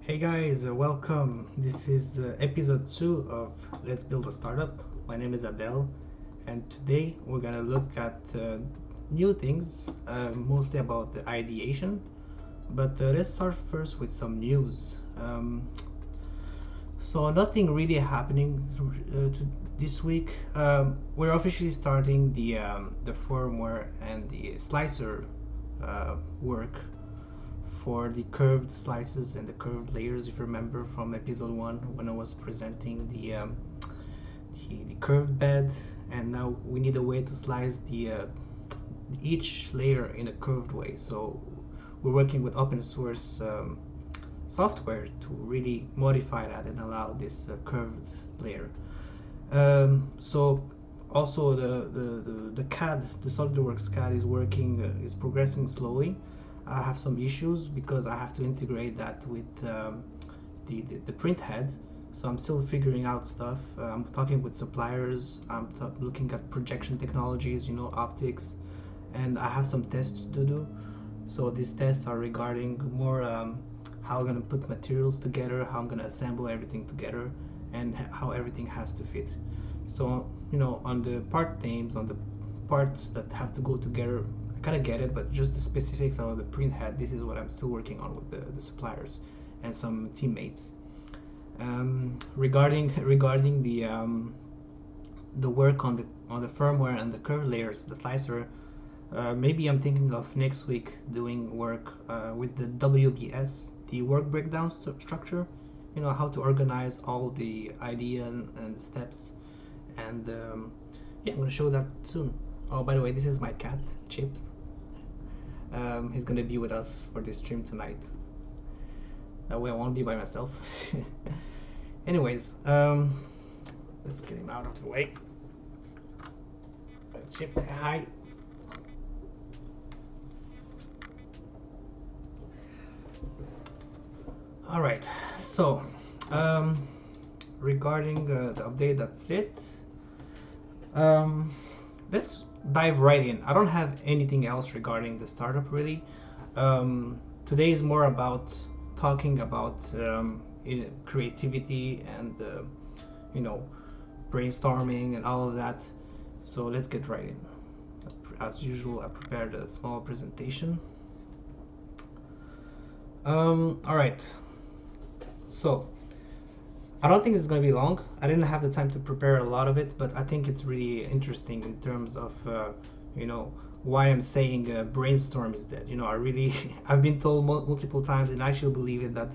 Hey guys, welcome. This is episode 2 of Let's Build a Startup. My name is Adele, and today we're gonna look at new things, mostly about the ideation. But let's start first with some news. So nothing really happening this week. We're officially starting the firmware and the slicer work for the curved slices and the curved layers. If you remember from episode 1 when I was presenting the curved bed, and now we need a way to slice each layer in a curved way. So we're working with open source software to really modify that and allow this curved layer. So also the CAD, the SolidWorks CAD is working, is progressing slowly. I have some issues because I have to integrate that with the print head. So I'm still figuring out stuff. I'm talking with suppliers. I'm looking at projection technologies, optics, and I have some tests to do. So these tests are regarding more how I'm gonna put materials together, how I'm gonna assemble everything together, and how everything has to fit. So on the part names, on the parts that have to go together, I kind of get it, but just the specifics of the print head, this is what I'm still working on with the suppliers and some teammates. Regarding the work on the firmware and the curved layers, the slicer, maybe I'm thinking of next week doing work with the WBS, the work breakdown structure. How to organize all the idea and the steps, and yeah, I'm gonna show that soon. Oh, by the way, this is my cat, Chips. He's gonna be with us for this stream tonight. That way I won't be by myself. Anyways, let's get him out of the way. Let's Chip, say hi. All right, so regarding the update, that's it. Let's dive right in. I don't have anything else regarding the startup really. Today is more about talking about creativity and brainstorming and all of that. So let's get right in. As usual, I prepared a small presentation. All right. So I don't think it's going to be long. I didn't have the time to prepare a lot of it, but I think it's really interesting in terms of why I'm saying brainstorm is dead. I've been told multiple times, and I actually believe it, that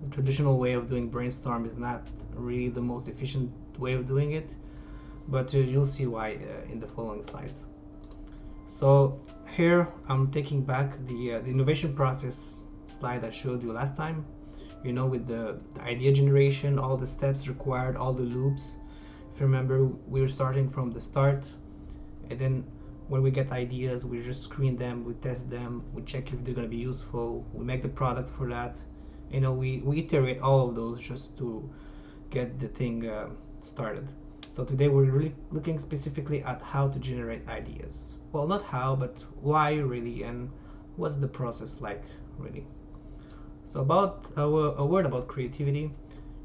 the traditional way of doing brainstorm is not really the most efficient way of doing it, but you'll see why in the following slides. So here I'm taking back the innovation process slide I showed you last time. With the idea generation, all the steps required, all the loops. If you remember, we were starting from the start, and then when we get ideas, we just screen them, we test them, we check if they're going to be useful, we make the product for that. We iterate all of those just to get the thing started. So today we're really looking specifically at how to generate ideas. Well, not how, but why really, and what's the process like really. So about a word about creativity.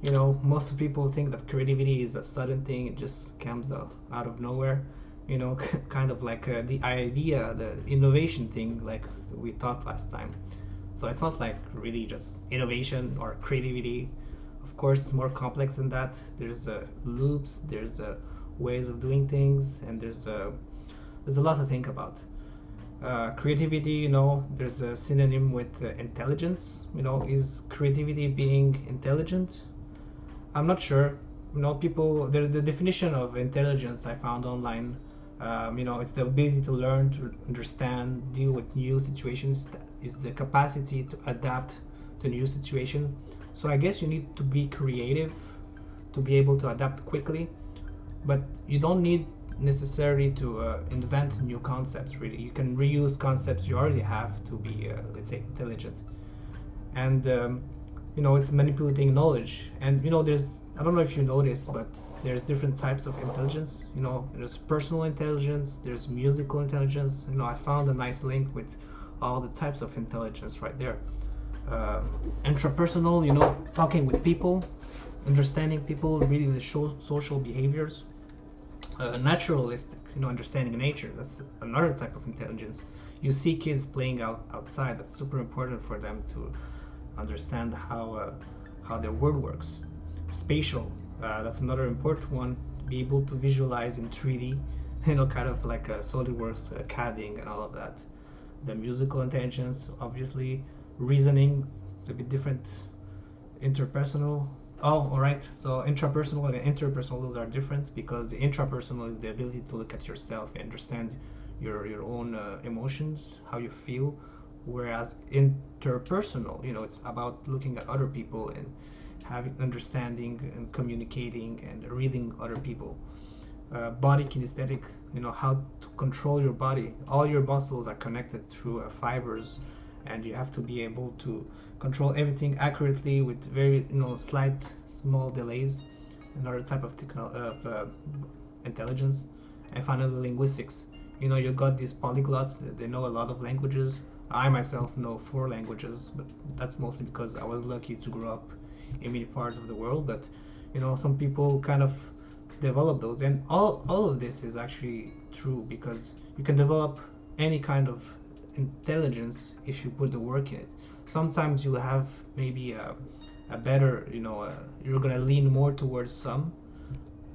Most people think that creativity is a sudden thing. It just comes out of nowhere. Kind of like the idea, the innovation thing, like we talked last time. So it's not like really just innovation or creativity. Of course, it's more complex than that. There's loops, there's ways of doing things, and there's a lot to think about. Creativity, there's a synonym with intelligence. Is creativity being intelligent? I'm not sure. People, the definition of intelligence I found online, it's the ability to learn, to understand, deal with new situations. Is the capacity to adapt to new situation. So I guess you need to be creative to be able to adapt quickly, but you don't need necessarily to invent new concepts. Really, you can reuse concepts you already have to be let's say intelligent. And it's manipulating knowledge. And there's, I don't know if you know this, but there's different types of intelligence. There's personal intelligence, there's musical intelligence. I found a nice link with all the types of intelligence right there. uh, intrapersonal, talking with people, understanding people, reading the social behaviors. Naturalistic, understanding nature. That's another type of intelligence. You see kids playing outside. That's super important for them to understand how their world works. Spatial. That's another important one. Be able to visualize in 3D. Kind of like SolidWorks, CADing, and all of that. The musical intelligence, obviously. Reasoning, a bit different. Interpersonal. Oh, all right. So intrapersonal and interpersonal, those are different, because the intrapersonal is the ability to look at yourself and understand your own emotions, how you feel, whereas interpersonal, it's about looking at other people and having understanding and communicating and reading other people. Body kinesthetic, how to control your body. All your muscles are connected through fibers, and you have to be able to control everything accurately with very slight small delays. Another type of intelligence. And finally, linguistics. You got these polyglots, they know a lot of languages. I myself know 4 languages, but that's mostly because I was lucky to grow up in many parts of the world. But some people kind of develop those, and all of this is actually true, because you can develop any kind of intelligence if you put the work in it. Sometimes you'll have maybe a better, you're gonna lean more towards some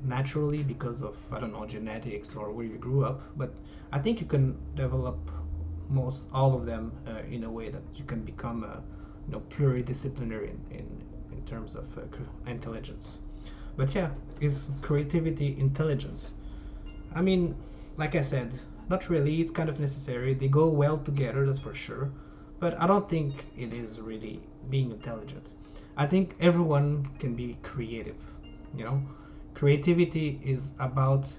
naturally because of, I don't know, genetics or where you grew up. But I think you can develop all of them in a way that you can become pluridisciplinary in terms of intelligence. But yeah, is creativity intelligence? I mean, like I said, not really. It's kind of necessary. They go well together, that's for sure. But I don't think it is really being intelligent. I think everyone can be creative. Creativity is about.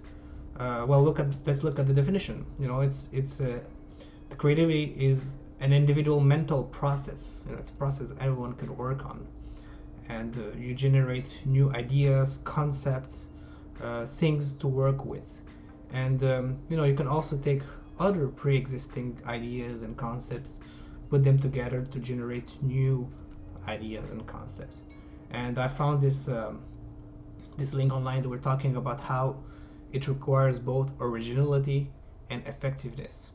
Well, let's look at the definition. It's creativity is an individual mental process. It's a process that everyone can work on, and you generate new ideas, concepts, things to work with. And you can also take other pre-existing ideas and concepts, put them together to generate new ideas and concepts. And I found this link online that we're talking about how it requires both originality and effectiveness.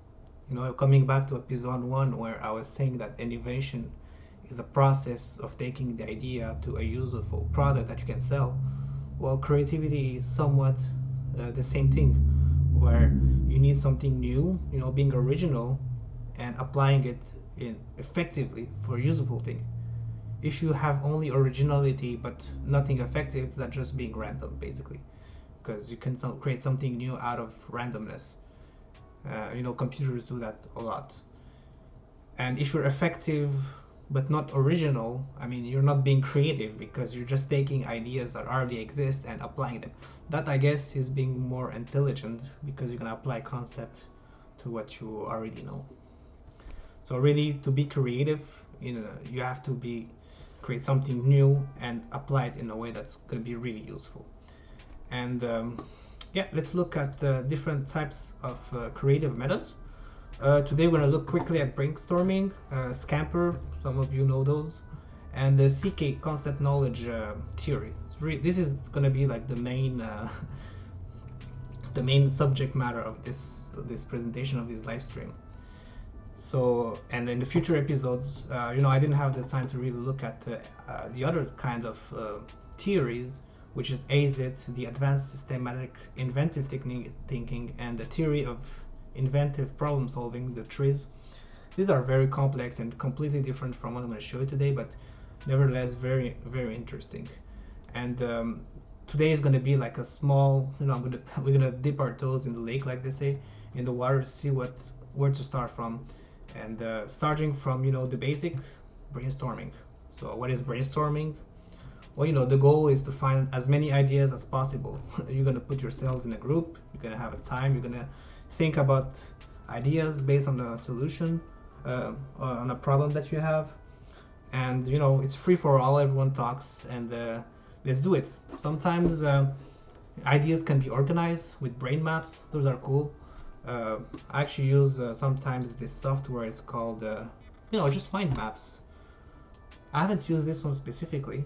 Coming back to episode 1, where I was saying that innovation is a process of taking the idea to a useful product that you can sell. Well, creativity is somewhat the same thing, where you need something new, being original and applying it effectively for a useful thing. If you have only originality but nothing effective, that's just being random, basically, because you can create something new out of randomness. Computers do that a lot. And if you're effective but not original, I mean, you're not being creative, because you're just taking ideas that already exist and applying them. That, I guess, is being more intelligent, because you can apply concept to what you already know. So really, to be creative, you have to create something new and apply it in a way that's going to be really useful. And yeah, let's look at different types of creative methods. Today we're going to look quickly at brainstorming, Scamper, some of you know those, and the CK, concept knowledge theory. This is going to be like the main subject matter of this presentation of this live stream. So, and in the future episodes, I didn't have the time to really look at the other kind of theories, which is AZIT, the advanced systematic inventive thinking, and the theory of inventive problem solving, the TRIZ. These are very complex and completely different from what I'm going to show you today, but nevertheless very, very interesting. And today is going to be like a small, we're going to dip our toes in the lake, like they say, in the water, to see where to start from. And starting from, the basic brainstorming. So what is brainstorming? Well, the goal is to find as many ideas as possible. You're going to put yourselves in a group, you're going to have a time, you're going to think about ideas based on a solution, on a problem that you have. And, it's free for all, everyone talks, and let's do it. Sometimes ideas can be organized with brain maps, those are cool. I actually use sometimes this software, it's called, just mind maps. I haven't used this one specifically,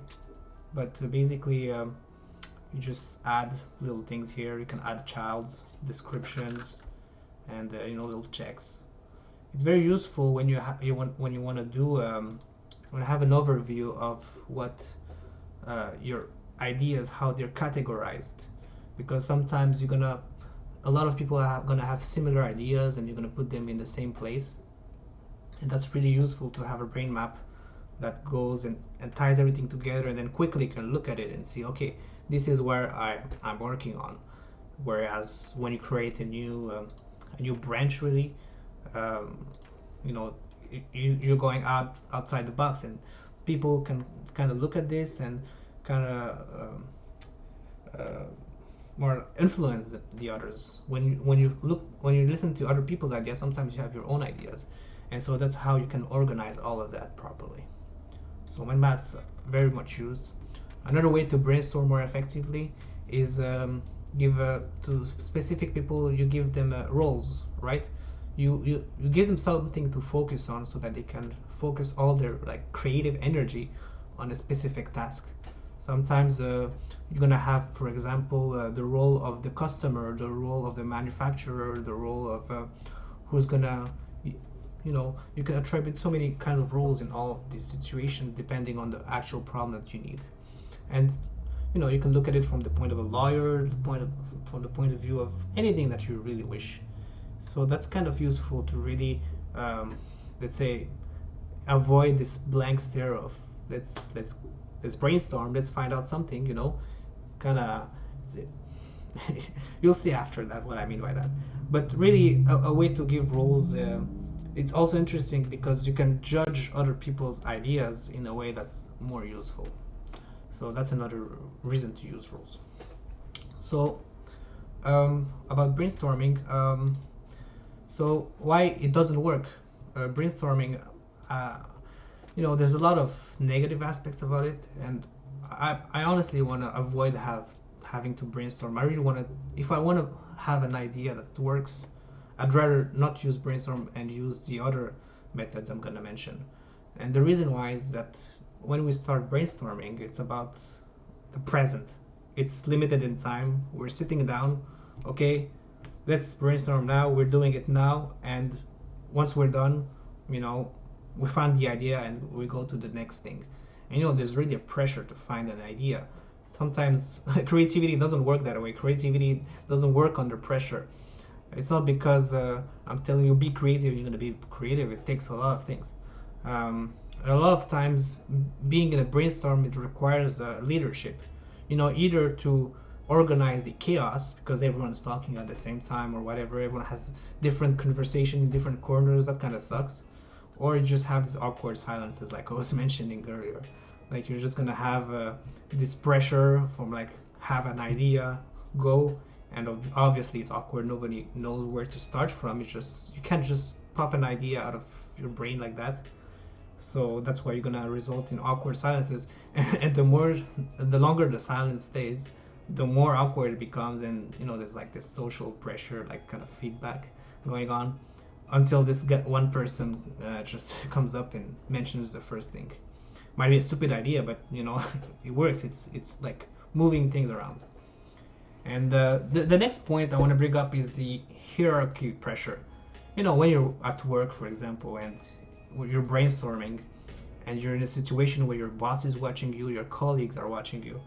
but basically you just add little things here. You can add childs, descriptions, and little checks. It's very useful when when you want to do when I have an overview of what your ideas, how they're categorized, because sometimes a lot of people are gonna have similar ideas, and you're gonna put them in the same place, and that's really useful to have a brain map that goes and ties everything together, and then quickly can look at it and see, okay, this is where I'm working on. Whereas when you create a new branch, really, um, you know, you're going outside the box, and people can kind of look at this and kind of uh, more influence the others. When you listen to other people's ideas, sometimes you have your own ideas, and so that's how you can organize all of that properly. So mind maps very much used. Another way to brainstorm more effectively is give to specific people, you give them roles, right? You give them something to focus on so that they can focus all their like creative energy on a specific task. Sometimes you're gonna have, for example, the role of the customer, the role of the manufacturer, the role of who's gonna, you can attribute so many kinds of roles in all of these situations depending on the actual problem that you need. And you can look at it from the point of a lawyer, from the point of view of anything that you really wish. So that's kind of useful to really, let's say, avoid this blank stare of let's brainstorm, let's find out something. It's kind of you'll see after that what I mean by that. But really, a way to give roles. It's also interesting because you can judge other people's ideas in a way that's more useful. So that's another reason to use rules. So about brainstorming, so why it doesn't work? Brainstorming, there's a lot of negative aspects about it, and I honestly want to avoid having to brainstorm. I really want to, if I want to have an idea that works, I'd rather not use brainstorm and use the other methods I'm going to mention. And the reason why is that when we start brainstorming, it's about the present. It's limited in time. We're sitting down, okay, let's brainstorm now. We're doing it now, and once we're done, we find the idea and we go to the next thing. And there's really a pressure to find an idea. Sometimes creativity doesn't work that way. Creativity doesn't work under pressure. It's not because I'm telling you be creative, you're going to be creative. It takes a lot of things. A lot of times being in a brainstorm, it requires leadership, either to organize the chaos because everyone's talking at the same time or whatever, everyone has different conversation in different corners, that kind of sucks. Or you just have these awkward silences like I was mentioning earlier, like you're just gonna have this pressure from like have an idea, go, and obviously it's awkward, nobody knows where to start from. It's just, you can't just pop an idea out of your brain like that. So that's why you're gonna result in awkward silences, and the longer the silence stays, the more awkward it becomes, and there's like this social pressure, like kind of feedback going on, until this one person just comes up and mentions the first thing. Might be a stupid idea, but it works. It's like moving things around. And the next point I want to bring up is the hierarchy pressure. When you're at work, for example, and you're brainstorming, and you're in a situation where your boss is watching you, your colleagues are watching you,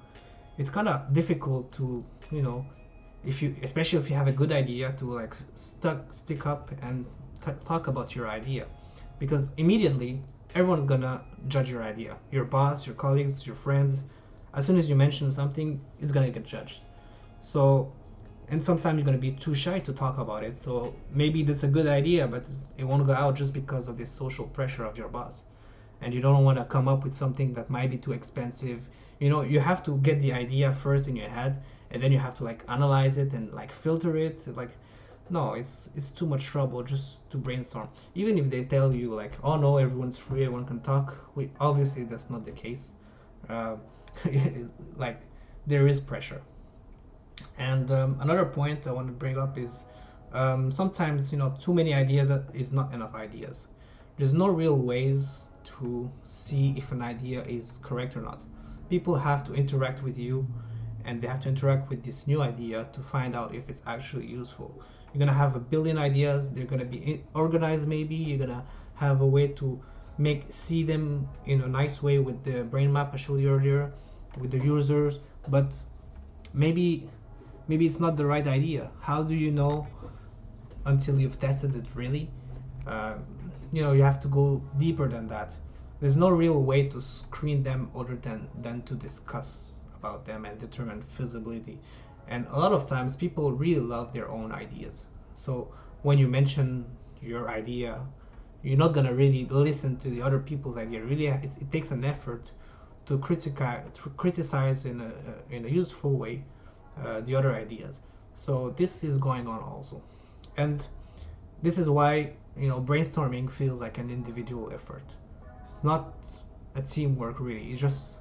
it's kind of difficult to, especially if you have a good idea, to like stick up and talk about your idea, because immediately everyone's gonna judge your idea. Your boss, your colleagues, your friends. As soon as you mention something, it's gonna get judged. So, and sometimes you're gonna be too shy to talk about it. So maybe that's a good idea, but it won't go out just because of this social pressure of your boss, and you don't want to come up with something that might be too expensive. You have to get the idea first in your head, and then you have to like analyze it and like filter it. Like, no, it's too much trouble just to brainstorm. Even if they tell you like, oh no, everyone's free, everyone can talk. Obviously that's not the case. Like, there is pressure. And another point I want to bring up is sometimes too many ideas is not enough ideas. There's no real ways to see if an idea is correct or not. People have to interact with you, and they have to interact with this new idea to find out if it's actually useful. You're gonna have a billion ideas. They're gonna be organized. Maybe you're gonna have a way to make see them in a nice way with the brain map I showed you earlier, with the users. But maybe it's not the right idea. How do you know until you've tested it really? Uh, you have to go deeper than that. There's no real way to screen them other than to discuss about them and determine feasibility. And a lot of times people really love their own ideas. So when you mention your idea, you're not gonna really listen to the other people's idea. Really, it takes an effort to criticize in a useful way the other ideas. So this is going on also, and this is why brainstorming feels like an individual effort. It's not a teamwork really. It's just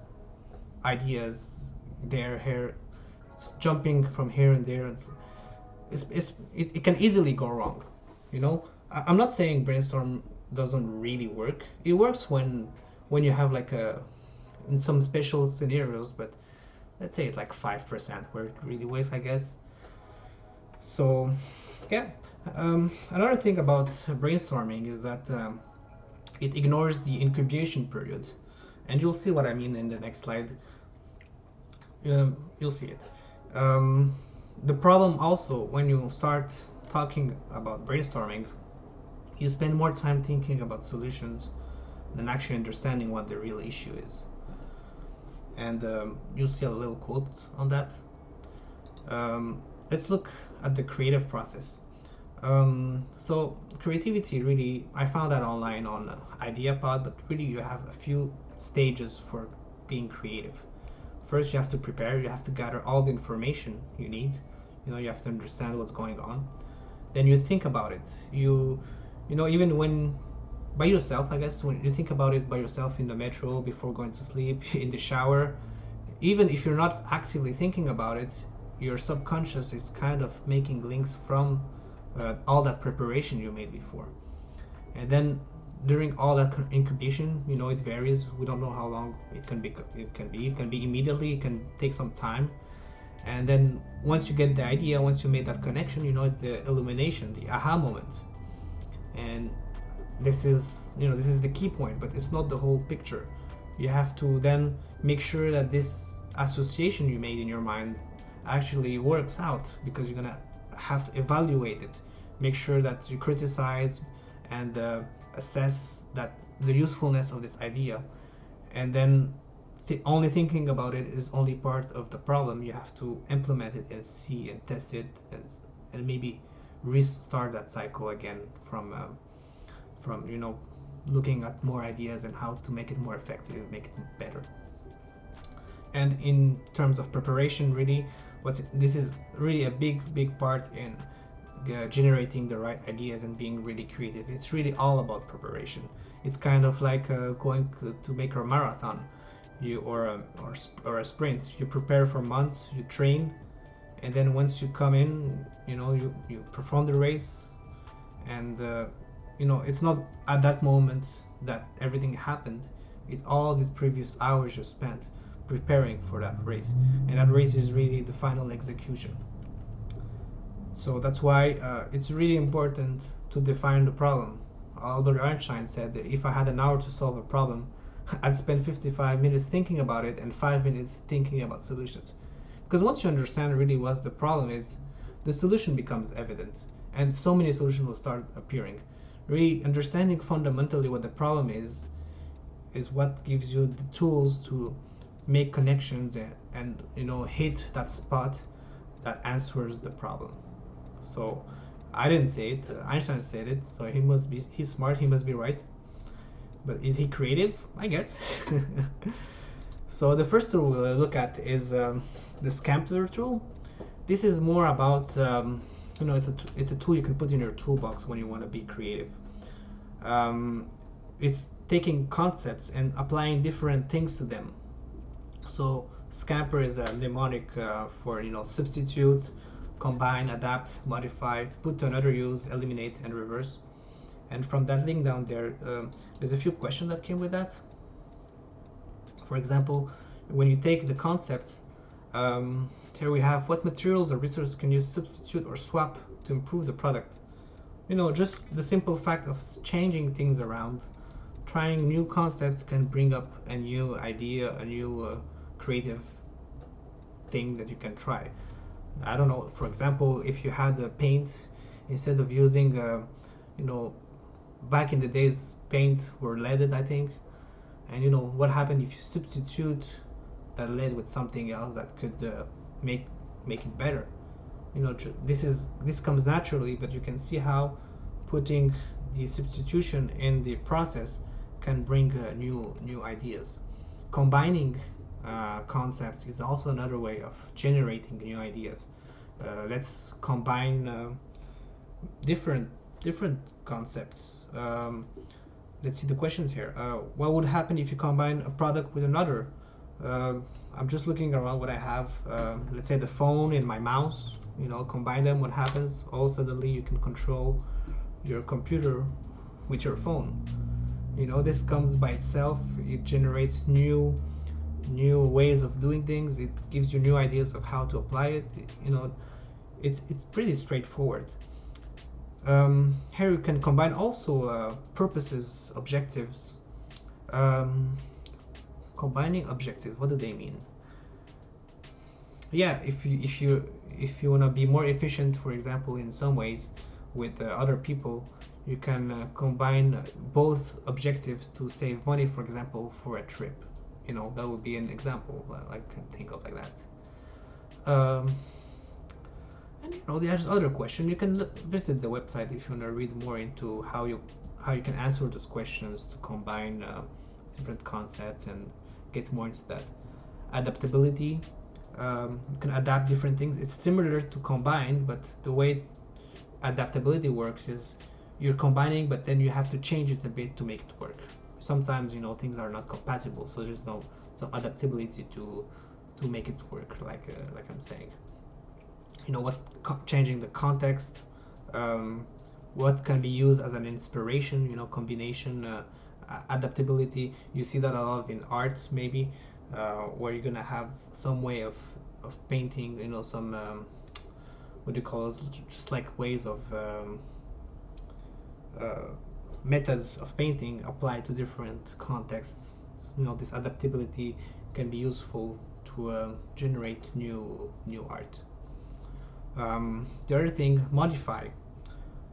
ideas there, here, it's jumping from here and there. It can easily go wrong. I'm not saying brainstorm doesn't really work. It works when you have like in some special scenarios, but let's say it's like 5% where it really works, I guess. So yeah. Another thing about brainstorming is that it ignores the incubation period, and you'll see what I mean in the next slide. You'll see it. The problem also, when you start talking about brainstorming, you spend more time thinking about solutions than actually understanding what the real issue is. And you'll see a little quote on that. Let's look at the creative process. So creativity, really, I found that online on IdeaPod, but really you have a few stages for being creative. First, you have to prepare. You have to gather all the information you need. You have to understand what's going on. Then you think about it. Even when by yourself, I guess, when you think about it by yourself in the metro before going to sleep, in the shower, even if you're not actively thinking about it, your subconscious is kind of making links from all that preparation you made before. And then during all that incubation, it varies. We don't know how long it can be. It can be immediately. It can take some time. And then once you get the idea, once you made that connection, it's the illumination, the aha moment. And this is the key point, but it's not the whole picture. You have to then make sure that this association you made in your mind actually works out, because you're gonna have to evaluate it, make sure that you criticize and assess that the usefulness of this idea. And then only thinking about it is only part of the problem. You have to implement it and see and test it, and maybe restart that cycle again from looking at more ideas and how to make it more effective, make it better. And in terms of preparation, really, this is really a big part in generating the right ideas and being really creative. It's really all about preparation. It's kind of like going to make a marathon, or a sprint. You prepare for months, you train, and then once you come in, you perform the race, and it's not at that moment that everything happened. It's all these previous hours you spent preparing for that race, and that race is really the final execution. So that's why it's really important to define the problem. Albert Einstein said that if I had an hour to solve a problem, I'd spend 55 minutes thinking about it and 5 minutes thinking about solutions. Because once you understand really what the problem is, the solution becomes evident, and so many solutions will start appearing. Really understanding fundamentally what the problem is what gives you the tools to make connections and hit that spot that answers the problem. So I didn't say it, Einstein said it, so he's smart, he must be right. But is he creative? I guess. So the first tool we'll look at is the Scampler tool. This is more about it's a tool you can put in your toolbox when you want to be creative. It's taking concepts and applying different things to them. So Scamper is a mnemonic for substitute, combine, adapt, modify, put to another use, eliminate, and reverse. And from that link down there, there's a few questions that came with that. For example, when you take the concepts, here we have, what materials or resources can you substitute or swap to improve the product? Just the simple fact of changing things around, trying new concepts can bring up a new idea, a new creative thing that you can try. I don't know, for example, if you had a paint, instead of using, back in the days, paint were leaded, I think. And what happened if you substitute that lead with something else that could make it better? This comes naturally, but you can see how putting the substitution in the process can bring new ideas. Combining concepts is also another way of generating new ideas. Let's combine different concepts. Let's see the questions here. What would happen if you combine a product with another? I'm just looking around what I have. Let's say the phone and my mouse. Combine them. What happens? Oh, suddenly you can control your computer with your phone. This comes by itself. It generates new ways of doing things. It gives you new ideas of how to apply it. It's pretty straightforward. Here you can combine also purposes, objectives. Combining objectives, what do they mean? Yeah, if you want to be more efficient, for example, in some ways with other people, you can combine both objectives to save money, for example, for a trip. That would be an example I can think of like that. And there's other questions. You can visit the website if you want to read more into how you can answer those questions to combine different concepts and get more into that. Adaptability. You can adapt different things. It's similar to combine, but the way adaptability works is you're combining, but then you have to change it a bit to make it work. Sometimes things are not compatible, so there's some adaptability to make it work, like I'm saying. Changing the context, what can be used as an inspiration, combination, adaptability. You see that a lot in art, maybe, where you're gonna have some way of painting, some what do you call it, just like ways of methods of painting applied to different contexts. This adaptability can be useful to generate new art. The other thing, modify.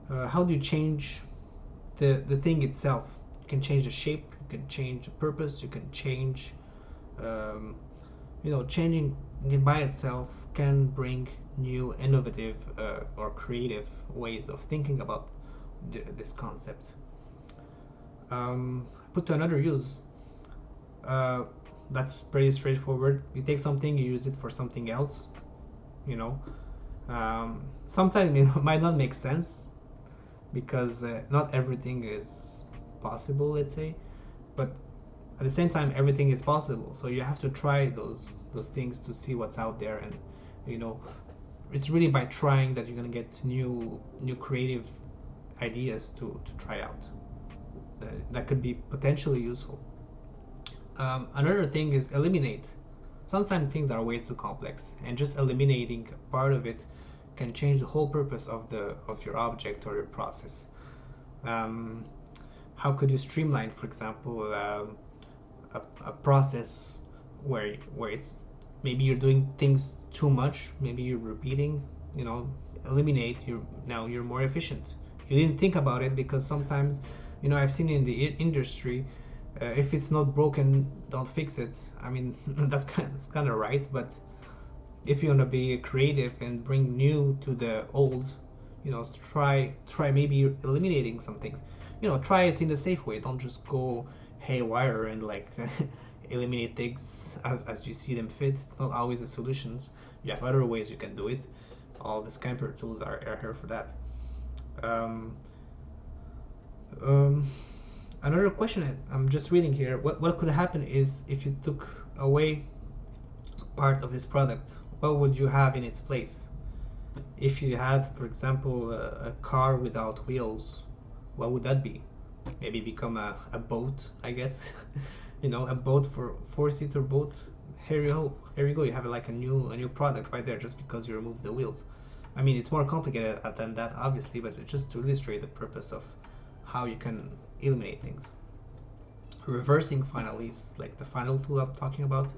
How do you change the thing itself? You can change the shape, you can change the purpose, you can change, changing it by itself can bring new, innovative or creative ways of thinking about this concept. Put to another use. That's pretty straightforward. You take something, you use it for something else. Sometimes it might not make sense because not everything is possible, let's say, but at the same time everything is possible, so you have to try those things to see what's out there. And it's really by trying that you're going to get new creative ideas to try out that could be potentially useful. Another thing is eliminate. Sometimes things are way too complex, and just eliminating part of it can change the whole purpose of your object or your process. How could you streamline, for example, a process where it's maybe you're doing things too much, maybe you're repeating, eliminate. You're more efficient. You didn't think about it because sometimes, I've seen in the industry, if it's not broken, don't fix it. I mean, that's kind of right, but if you want to be creative and bring new to the old, try maybe eliminating some things. Try it in a safe way. Don't just go haywire and eliminate things as you see them fit. It's not always the solutions. You have other ways you can do it. All the Scamper tools are here for that. Another question I'm just reading here, what could happen is if you took away part of this product, what would you have in its place? If you had, for example, a car without wheels, what would that be? Maybe become a boat, I guess. A boat for four-seater boat. Here you go. You have like a new product right there just because you remove the wheels. I mean, it's more complicated than that, obviously, but just to illustrate the purpose of how you can eliminate things. Reversing finally is like the final tool I'm talking about.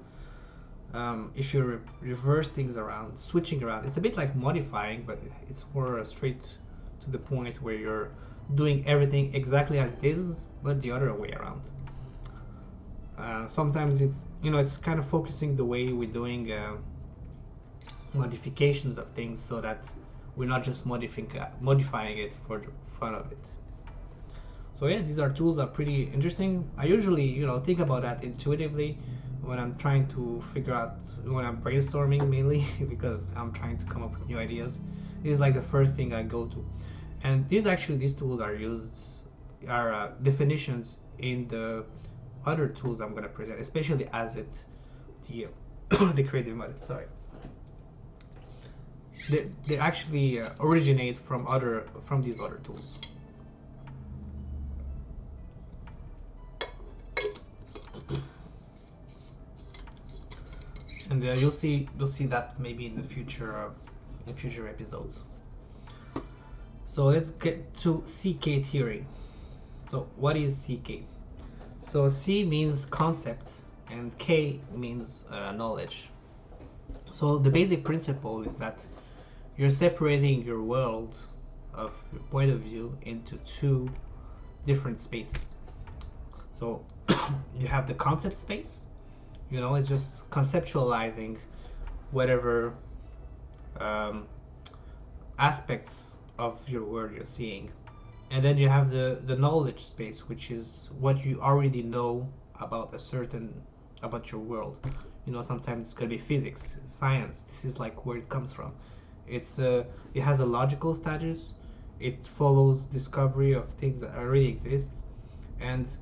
If you reverse things around, switching around, it's a bit like modifying, but it's more straight to the point where you're doing everything exactly as it is, but the other way around. Sometimes it's kind of focusing the way we're doing modifications of things, so that we're not just modifying it for the fun of it. So yeah, these are tools that are pretty interesting. I usually think about that intuitively when I'm trying to figure out, when I'm brainstorming mainly because I'm trying to come up with new ideas. This is like the first thing I go to, and these tools are definitions in the other tools I'm going to present, especially as the the creative method. Sorry, they actually originate from these other tools. And you'll see that maybe in the future episodes. So let's get to CK theory. So what is CK? So C means concept and K means knowledge. So the basic principle is that you're separating your world of your point of view into two different spaces. So you have the concept space. It's just conceptualizing whatever aspects of your world you're seeing. And then you have the knowledge space, which is what you already know about your world. Sometimes it's gonna be physics, science. This is like where it comes from. It has a logical status. It follows discovery of things that already exist. And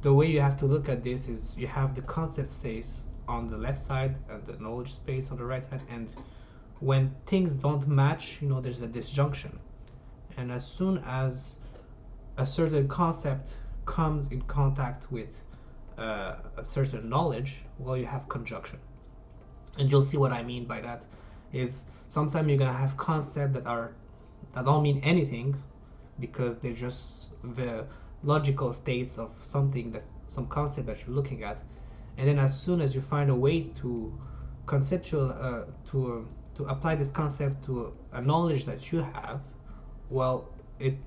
the way you have to look at this is you have the concept space on the left side and the knowledge space on the right side. And when things don't match, there's a disjunction. And as soon as a certain concept comes in contact with a certain knowledge, well, you have conjunction. And you'll see what I mean by that is sometimes you're gonna have concepts that don't mean anything because they're just the logical states of some concept that you're looking at. And then as soon as you find a way to to apply this concept to a knowledge that you have, well, it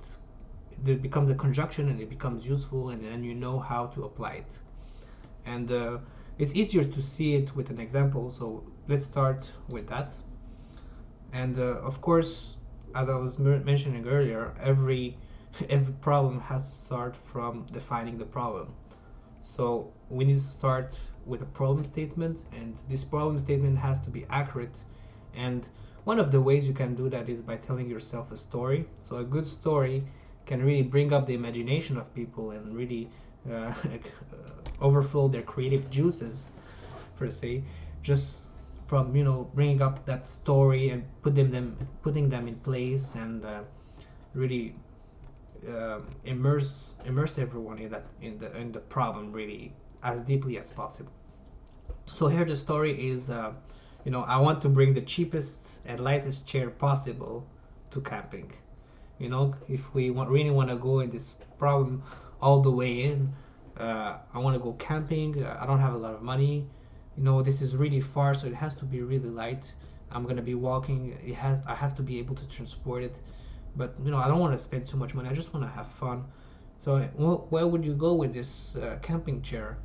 becomes a conjunction and it becomes useful, and then you know how to apply it. And it's easier to see it with an example, so let's start with that. And of course, as I was mentioning earlier, every problem has to start from defining the problem. So we need to start with a problem statement, and this problem statement has to be accurate. And one of the ways you can do that is by telling yourself a story. So a good story can really bring up the imagination of people and really overflow their creative juices, per se, just from bringing up that story and putting them in place, and really immerse everyone in the problem really as deeply as possible. So here the story is, I want to bring the cheapest and lightest chair possible to camping. If we really want to go in this problem all the way in, I want to go camping. I don't have a lot of money. This is really far, so it has to be really light. I'm gonna be walking. I have to be able to transport it, but I don't want to spend too much money. I just want to have fun. So where would you go with this camping chair?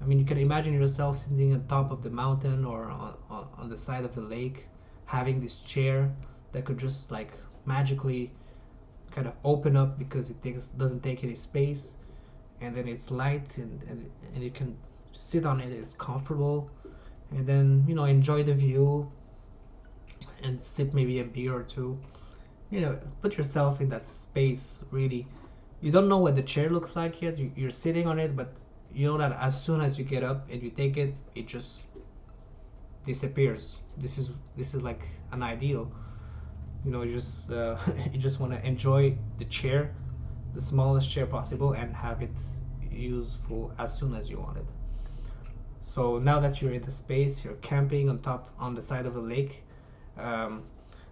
I mean, you can imagine yourself sitting on top of the mountain or on the side of the lake, having this chair that could just like magically kind of open up because it doesn't take any space, and then it's light, and you can sit on it. It's comfortable, and then enjoy the view and sip maybe a beer or two. Put yourself in that space. Really, you don't know what the chair looks like yet. You're sitting on it, but you know that as soon as you get up and you take it, it just disappears. This is like an ideal. You just you just want to enjoy the chair, the smallest chair possible and have it useful as soon as you want it. So now that you're in the space, you're camping on the side of a lake. Um,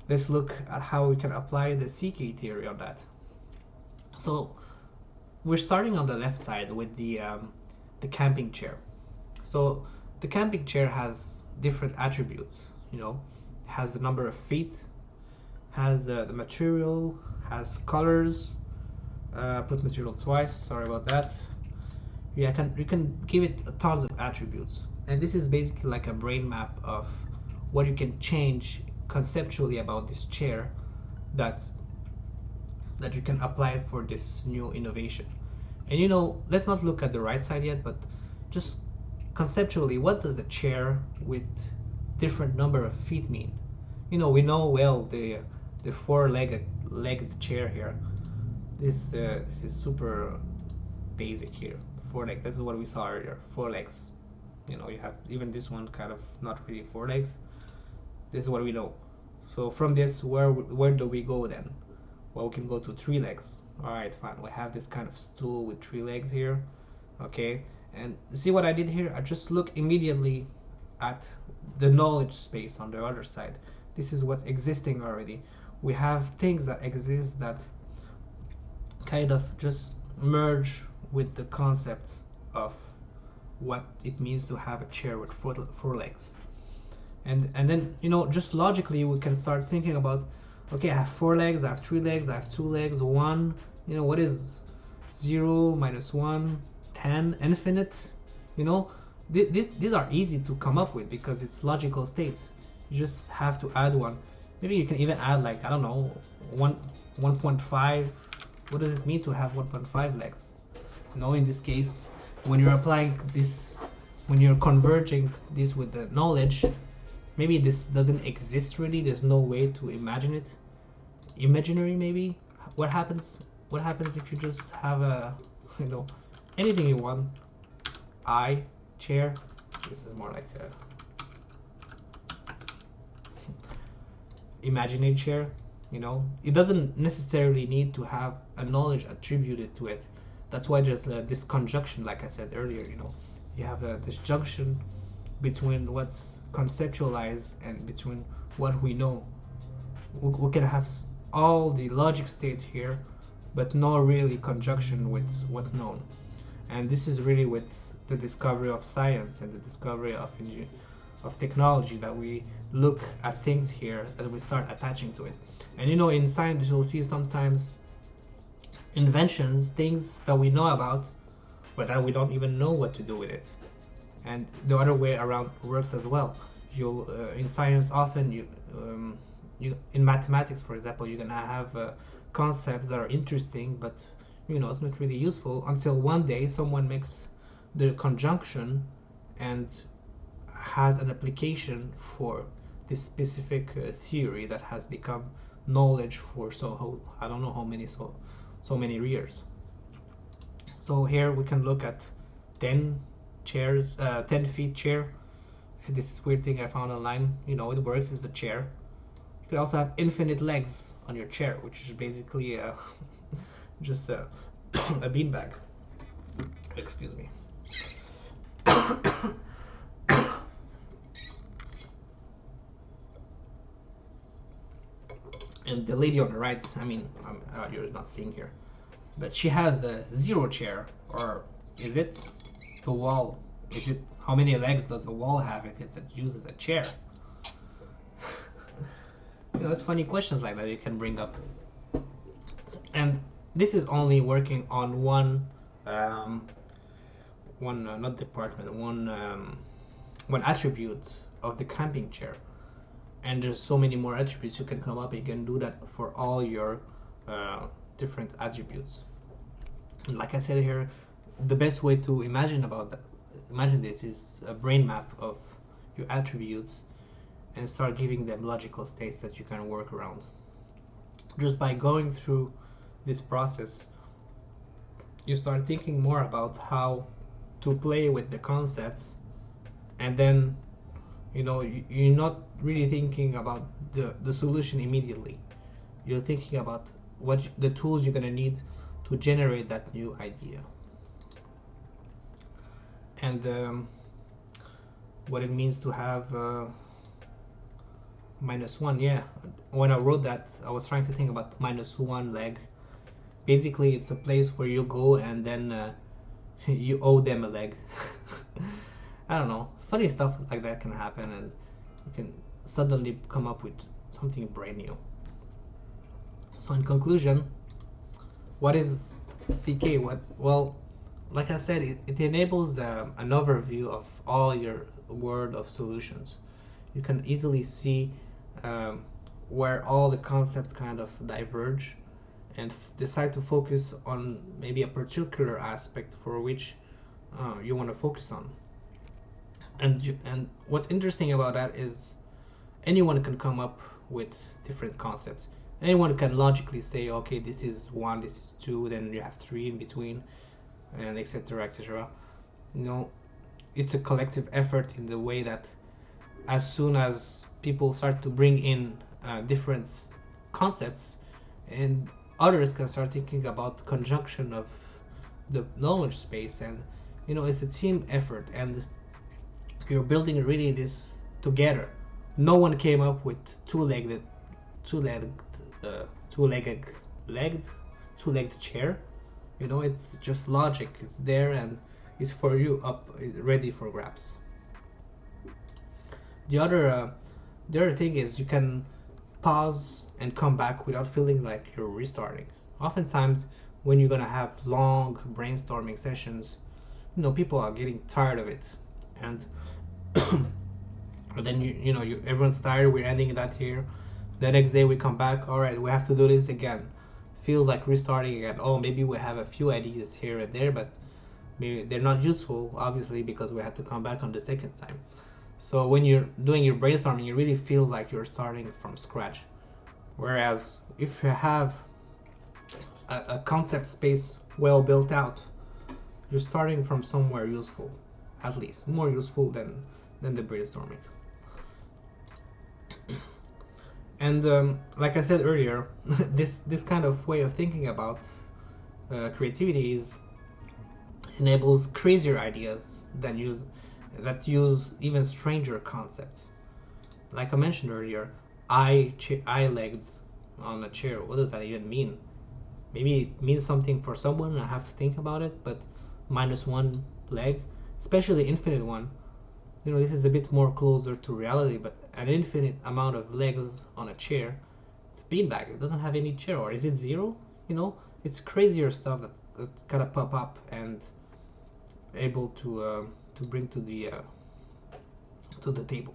let's look at how we can apply the CK theory on that. So we're starting on the left side with the camping chair. So the camping chair has different attributes. It has the number of feet, has the material, has colors. Put material twice. Sorry about that. Yeah, you can give it tons of attributes, and this is basically like a brain map of what you can change conceptually about this chair that you can apply for this new innovation. And let's not look at the right side yet, but just conceptually, what does a chair with different number of feet mean? We know well the four-legged chair here. This is super basic here. Four legs. This is what we saw earlier. 4 legs. You have even this one kind of not really 4 legs. This is what we know. So from this, where do we go then? Well, we can go to 3 legs. All right, fine. We have this kind of stool with 3 legs here. Okay, and see what I did here? I just look immediately at the knowledge space on the other side. This is what's existing already. We have things that exist that kind of just merge with the concept of what it means to have a chair with four legs. And then just logically we can start thinking about, okay, I have 4 legs, I have 3 legs, I have 2 legs, 1. What is 0 minus 1, 10, infinite? These are easy to come up with because it's logical states. You just have to add one. Maybe you can even add, like, I don't know, 1.5. What does it mean to have 1.5 legs? In this case, when you're applying this, when you're converging this with the knowledge, maybe this doesn't exist really. There's no way to imagine it. Imaginary, maybe. What happens if you just have anything you want? Chair. This is more like a imaginary chair. It doesn't necessarily need to have a knowledge attributed to it. That's why there's this conjunction, like I said earlier. You have this junction between what's conceptualized and between what we know. We can have all the logic states here, but no really conjunction with what's known. And this is really with the discovery of science and the discovery of technology that we look at things here, that we start attaching to it. And in science you'll see sometimes inventions, things that we know about, but that we don't even know what to do with it. And the other way around works as well. You'll in science often you in mathematics, for example, you're gonna have concepts that are interesting, but it's not really useful until one day someone makes the conjunction and has an application for this specific theory that has become knowledge for I don't know how many so many years. So here we can look at 10 feet chair. This weird thing I found online. It works as a chair. You could also have infinite legs on your chair, which is basically just a beanbag. Excuse me. And the lady on the right, you're not seeing here, but she has a 0 chair. Or is it the wall? Is it, how many legs does the wall have if it's used as a chair? It's funny questions like that you can bring up. And this is only working on one attribute of the camping chair. And there's so many more attributes you can come up. You can do that for all your different attributes. And like I said here, the best way to imagine this is a brain map of your attributes and start giving them logical states that you can work around. Just by going through this process, you start thinking more about how to play with the concepts, and then you're not really thinking about the solution immediately. You're thinking about what the tools you're going to need to to generate that new idea. And what it means to have -1, yeah. When I wrote that, I was trying to think about -1 leg. Basically, it's a place where you go and then you owe them a leg. I don't know. Funny stuff like that can happen, and you can suddenly come up with something brand new. So, in conclusion, what is CK? Well, like I said, it enables an overview of all your world of solutions. You can easily see where all the concepts kind of diverge, and decide to focus on maybe a particular aspect for which you want to focus on. And what's interesting about that is anyone can come up with different concepts. Anyone can logically say, okay, this is 1, this is 2, then you have 3 in between, and etc. etc. You know, it's a collective effort in the way that as soon as people start to bring in different concepts, and others can start thinking about conjunction of the knowledge space, and it's a team effort, and you're building really this together. No one came up with two-legged chair. It's just logic. It's there and it's for you, up ready for grabs. The other thing is you can pause and come back without feeling like you're restarting. Oftentimes, when you're gonna have long brainstorming sessions, people are getting tired of it, and then everyone's tired. We're ending that here. The next day we come back. All right, we have to do this again. Feels like restarting again. Oh, maybe we have a few ideas here and there, but maybe they're not useful, obviously, because we had to come back on the second time. So when you're doing your brainstorming, it really feels like you're starting from scratch. Whereas if you have a concept space well built out, you're starting from somewhere useful, at least more useful than the brainstorming. And like I said earlier, this kind of way of thinking about creativity enables crazier ideas that use even stranger concepts. Like I mentioned earlier, eye legs on a chair. What does that even mean? Maybe it means something for someone, I have to think about it, but -1 leg, especially infinite one, this is a bit more closer to reality, but an infinite amount of legs on a chair, it's a beanbag. It doesn't have any chair, or is it 0? It's crazier stuff that's gotta pop up and able to bring to the table.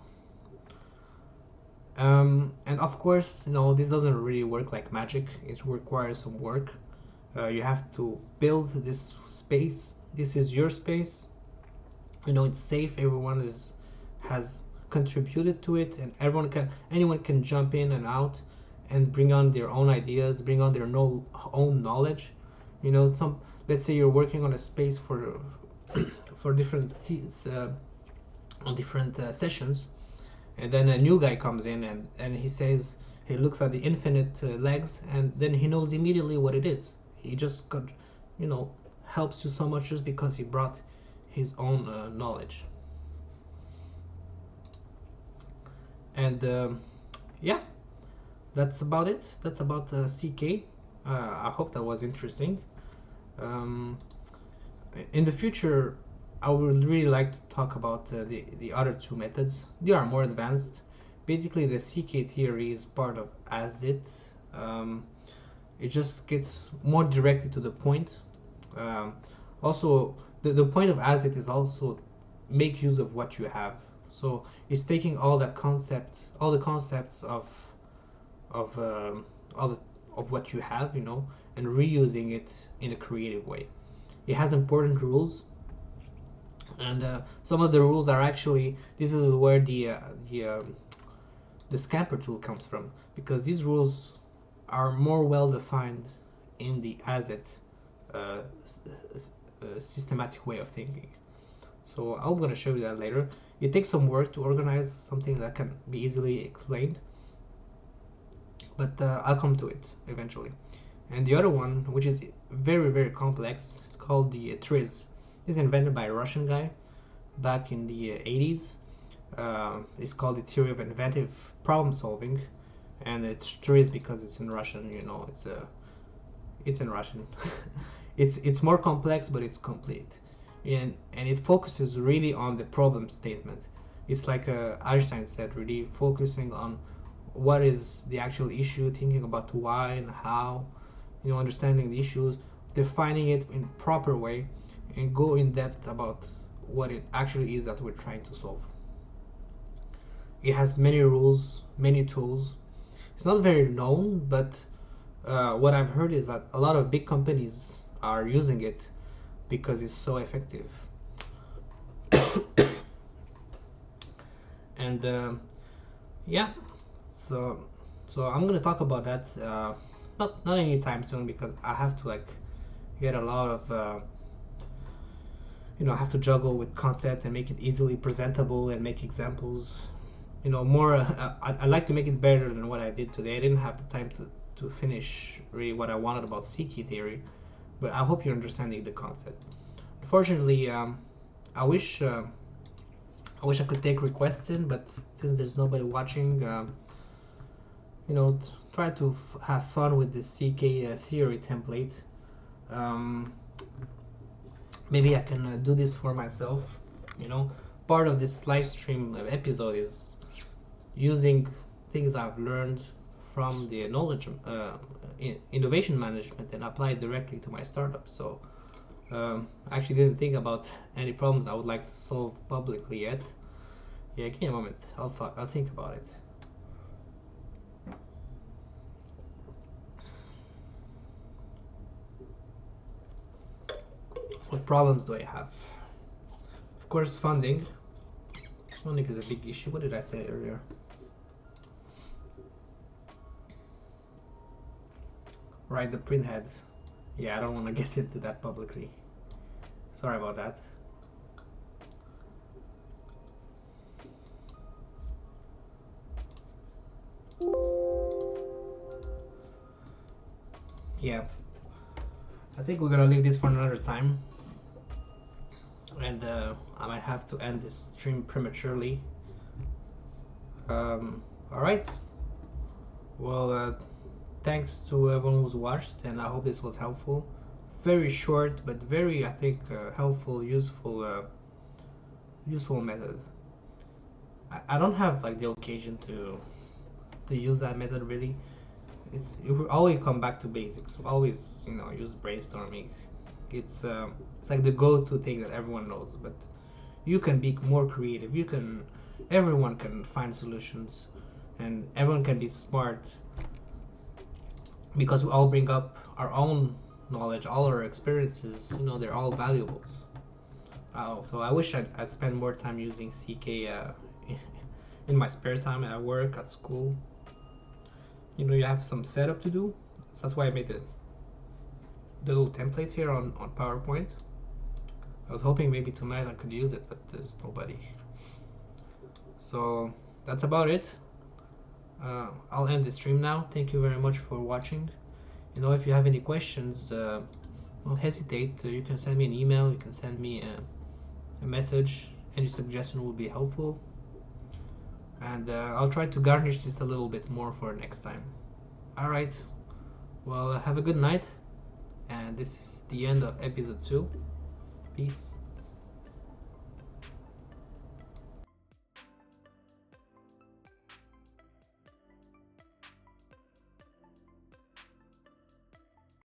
And of course, this doesn't really work like magic. It requires some work. You have to build this space. This is your space. It's safe. Everyone has contributed to it, and anyone can jump in and out and bring on their own ideas, bring on their own knowledge. Let's say you're working on a space for different sessions, and then a new guy comes in and he says, he looks at the infinite legs, and then he knows immediately what it is. He just got, helps you so much just because he brought his own knowledge. And yeah, that's about it. That's about CK. I hope that was interesting. In the future, I would really like to talk about the other two methods. They are more advanced. Basically, the CK theory is part of ASIT. It just gets more directly to the point. Also, the point of ASIT is also make use of what you have. So it's taking all the concepts of what you have, and reusing it in a creative way. It has important rules, and some of the rules are actually, this is where the scamper tool comes from, because these rules are more well defined in the ASIT systematic way of thinking. So I'm going to show you that later. It takes some work to organize something that can be easily explained, but I'll come to it eventually. And the other one, which is very complex. It's called the TRIZ. It's invented by a Russian guy back in the 80s. It's called the theory of inventive problem solving, and it's TRIZ because it's in Russian. It's in Russian. It's more complex, but it's complete, and it focuses really on the problem statement. It's like Einstein said, really focusing on what is the actual issue, thinking about why and how, understanding the issues, defining it in proper way, and go in depth about what it actually is that we're trying to solve. It has many rules, many tools. It's not very known, but what I've heard is that a lot of big companies are using it because it's so effective. And yeah, so I'm gonna talk about that not anytime soon, because I have to get a lot of I have to juggle with concept and make it easily presentable and make examples. More. I'd like to make it better than what I did today. I didn't have the time to finish really what I wanted about C-key theory, but I hope you're understanding the concept. Unfortunately, I wish I could take requests in, but since there's nobody watching, try to have fun with this CK theory template. Maybe I can do this for myself. Part of this live stream episode is using things I've learned from the knowledge innovation management and apply it directly to my startup. So I actually didn't think about any problems I would like to solve publicly yet. Yeah, give me a moment. I'll think about it. What problems do I have? Of course, funding. Funding is a big issue. What did I say earlier? Right, the printhead. Yeah, I don't want to get into that publicly. Sorry about that. Yeah, I think we're gonna leave this for another time, and I might have to end this stream prematurely. Alright, well, thanks to everyone who's watched, and I hope this was helpful. Very short, but very, I think, helpful, useful method. I don't have the occasion to use that method really. We always come back to basics. We always use brainstorming. It's like the go-to thing that everyone knows, but you can be more creative. Everyone can find solutions, and everyone can be smart, because we all bring up our own knowledge, all our experiences. They're all valuables. So I wish I'd spend more time using CK in my spare time at work, at school. You have some setup to do. So that's why I made the little templates here on PowerPoint. I was hoping maybe tonight I could use it, but there's nobody. So that's about it. I'll end the stream now. Thank you very much for watching. If you have any questions, don't hesitate. You can send me an email. You can send me a message. Any suggestion will be helpful. And I'll try to garnish this a little bit more for next time. Alright, well, have a good night, and this is the end of episode 2. Peace.